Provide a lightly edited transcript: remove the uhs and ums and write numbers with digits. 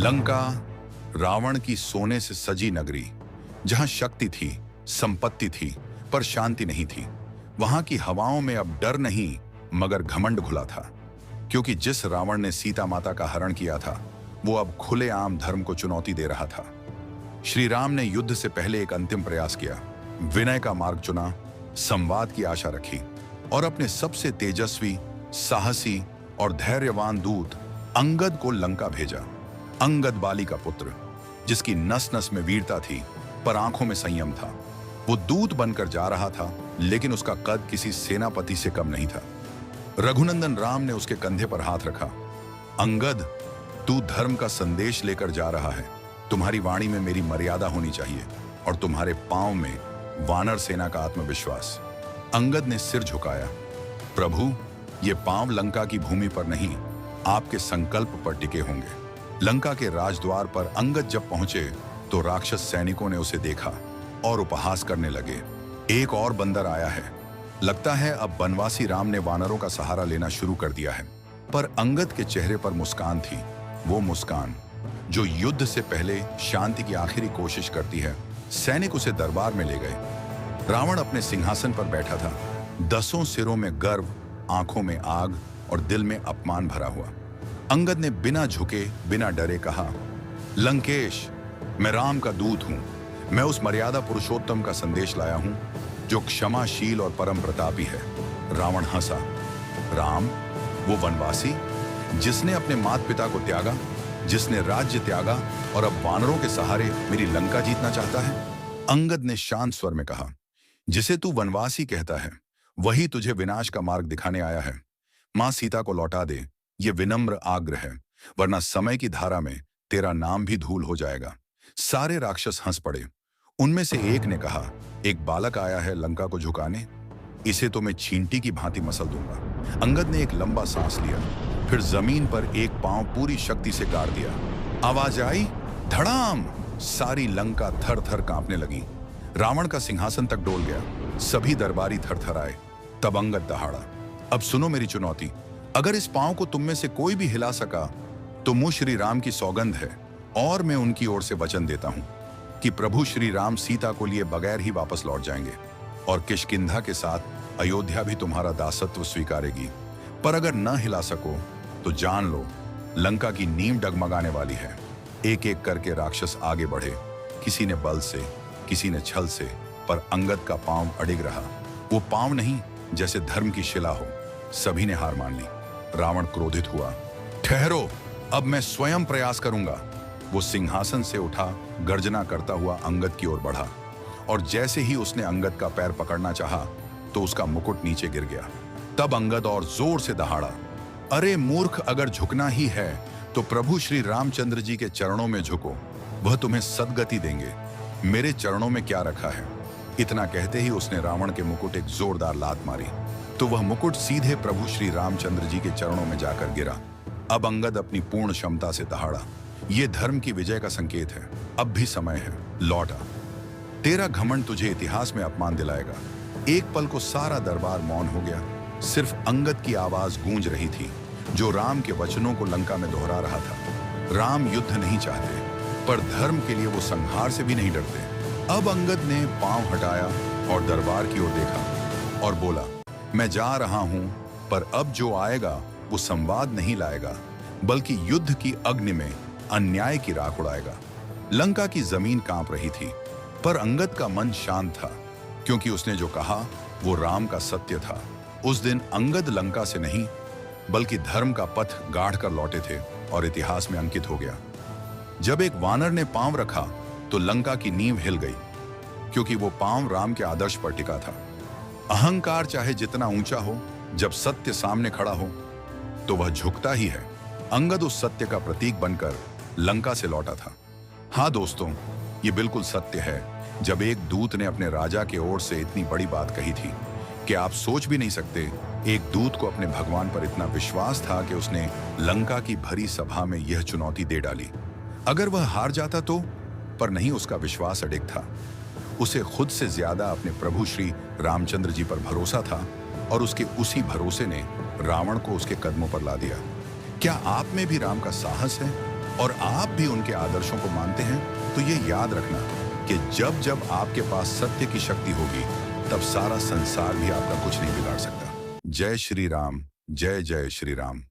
लंका, रावण की सोने से सजी नगरी, जहां शक्ति थी, संपत्ति थी, पर शांति नहीं थी। वहां की हवाओं में अब डर नहीं मगर घमंड घुला था, क्योंकि जिस रावण ने सीता माता का हरण किया था वो अब खुलेआम धर्म को चुनौती दे रहा था। श्री राम ने युद्ध से पहले एक अंतिम प्रयास किया, विनय का मार्ग चुना, संवाद की आशा रखी और अपने सबसे तेजस्वी, साहसी और धैर्यवान दूत अंगद को लंका भेजा। अंगद बाली का पुत्र, जिसकी नस नस में वीरता थी पर आंखों में संयम था। वो दूत बनकर जा रहा था, लेकिन उसका कद किसी सेनापति से कम नहीं था। रघुनंदन राम ने उसके कंधे पर हाथ रखा। अंगद, तू धर्म का संदेश लेकर जा रहा है। तुम्हारी वाणी में मेरी मर्यादा होनी चाहिए और तुम्हारे पांव में वानर सेना का आत्मविश्वास। अंगद ने सिर झुकाया। प्रभु, ये पांव लंका की भूमि पर नहीं, आपके संकल्प पर टिके होंगे। लंका के राजद्वार पर अंगद जब पहुंचे तो राक्षस सैनिकों ने उसे देखा और उपहास करने लगे। एक और बंदर आया है, लगता है अब बनवासी राम ने वानरों का सहारा लेना शुरू कर दिया है। पर अंगद के चेहरे पर मुस्कान थी, वो मुस्कान जो युद्ध से पहले शांति की आखिरी कोशिश करती है। सैनिक उसे दरबार में ले गए। रावण अपने सिंहासन पर बैठा था, 10 सिरों में गर्व, आंखों में आग और दिल में अपमान भरा हुआ। अंगद ने बिना झुके, बिना डरे कहा, लंकेश, मैं राम का दूत हूं। मैं उस मर्यादा पुरुषोत्तम का संदेश लाया हूं जो क्षमाशील और परम प्रतापी है। रावण हंसा। राम, वो वनवासी जिसने अपने माता पिता को त्यागा, जिसने राज्य त्यागा और अब वानरों के सहारे मेरी लंका जीतना चाहता है? अंगद ने शांत स्वर में कहा, जिसे तू वनवासी कहता है वही तुझे विनाश का मार्ग दिखाने आया है। मां सीता को लौटा दे, ये विनम्र आग्रह है, वरना समय की धारा में तेरा नाम भी धूल हो जाएगा। सारे राक्षस हंस पड़े। उनमें से एक ने कहा, एक बालक आया है लंका को झुकाने, इसे तो मैं छींटी की भांति मसल दूंगा। अंगद ने एक लंबा सांस लिया, फिर जमीन पर एक पांव पूरी शक्ति से गाड़ दिया। आवाज आई, धड़ाम! सारी लंका थर थर कांपने लगी। रावण का सिंहासन तक डोल गया। सभी दरबारी थर थर आए। तब अंगद दहाड़ा, अब सुनो मेरी चुनौती। अगर इस पांव को तुम में से कोई भी हिला सका तो मुझ श्री राम की सौगंध है और मैं उनकी ओर से वचन देता हूं कि प्रभु श्री राम सीता को लिए बगैर ही वापस लौट जाएंगे और किष्किंधा के साथ अयोध्या भी तुम्हारा दासत्व स्वीकारेगी। पर अगर न हिला सको तो जान लो, लंका की नींव डगमगाने वाली है। एक एक करके राक्षस आगे बढ़े, किसी ने बल से, किसी ने छल से, पर अंगद का पांव अडिग रहा। वो पांव नहीं जैसे धर्म की शिला हो। सभी ने हार मान ली। रावण क्रोधित हुआ। ठहरो, अब मैं स्वयं प्रयास करूंगा। वो सिंहासन से उठा, गर्जना करता हुआ अंगद की ओर बढ़ा और जैसे ही उसने अंगद का पैर पकड़ना चाहा तो उसका मुकुट नीचे गिर गया। तब अंगद और जोर से दहाड़ा, अरे मूर्ख, अगर झुकना ही है तो प्रभु श्री रामचंद्र जी के चरणों में झुको, वह तुम्हें सद्गति देंगे। मेरे चरणों में क्या रखा है? इतना कहते ही उसने रावण के मुकुट एक जोरदार लात मारी तो वह मुकुट सीधे प्रभु श्री रामचंद्र जी के चरणों में जाकर गिरा। अब अंगद अपनी पूर्ण क्षमता से दहाड़ा। यह धर्म की विजय का संकेत है। अब भी समय है, लौट आ। तेरा घमंड तुझे इतिहास में अपमान दिलाएगा। एक पल को सारा दरबार मौन हो गया। सिर्फ अंगद की आवाज गूंज रही थी, जो राम के वचनों को लंका में दोहरा रहा था। राम युद्ध नहीं चाहते, पर धर्म के लिए वो संहार से भी नहीं डरते। अब अंगद ने पांव हटाया और दरबार की ओर देखा और बोला, मैं जा रहा हूं, पर अब जो आएगा वो संवाद नहीं लाएगा, बल्कि युद्ध की अग्नि में अन्याय की राख उड़ाएगा। लंका की जमीन कांप रही थी, पर अंगद का मन शांत था, क्योंकि उसने जो कहा वो राम का सत्य था। उस दिन अंगद लंका से नहीं बल्कि धर्म का पथ गाढ़ कर लौटे थे और इतिहास में अंकित हो गया। जब एक वानर ने पांव रखा तो लंका की नींव हिल गई, क्योंकि वो पांव राम के आदर्श पर टिका था। अहंकार चाहे जितना ऊंचा हो, जब सत्य सामने खड़ा हो तो वह झुकता ही है। अंगद उस सत्य का प्रतीक बनकर लंका से लौटा था। हाँ दोस्तों, ये बिल्कुल सत्य है। जब एक दूत ने अपने राजा के ओर से इतनी बड़ी बात कही थी कि आप सोच भी नहीं सकते, एक दूत को अपने भगवान पर इतना विश्वास था कि उसने लंका की भरी सभा में यह चुनौती दे डाली। अगर वह हार जाता तो, पर नहीं, उसका विश्वास अडिग था। उसे खुद से ज्यादा अपने प्रभु श्री रामचंद्र जी पर भरोसा था और उसके उसी भरोसे ने रावण को उसके कदमों पर ला दिया। क्या आप में भी राम का साहस है? और आप भी उनके आदर्शों को मानते हैं, तो ये याद रखना कि जब जब आपके पास सत्य की शक्ति होगी, तब सारा संसार भी आपका कुछ नहीं बिगाड़ सकता। जय श्री राम, जय जय श्री राम।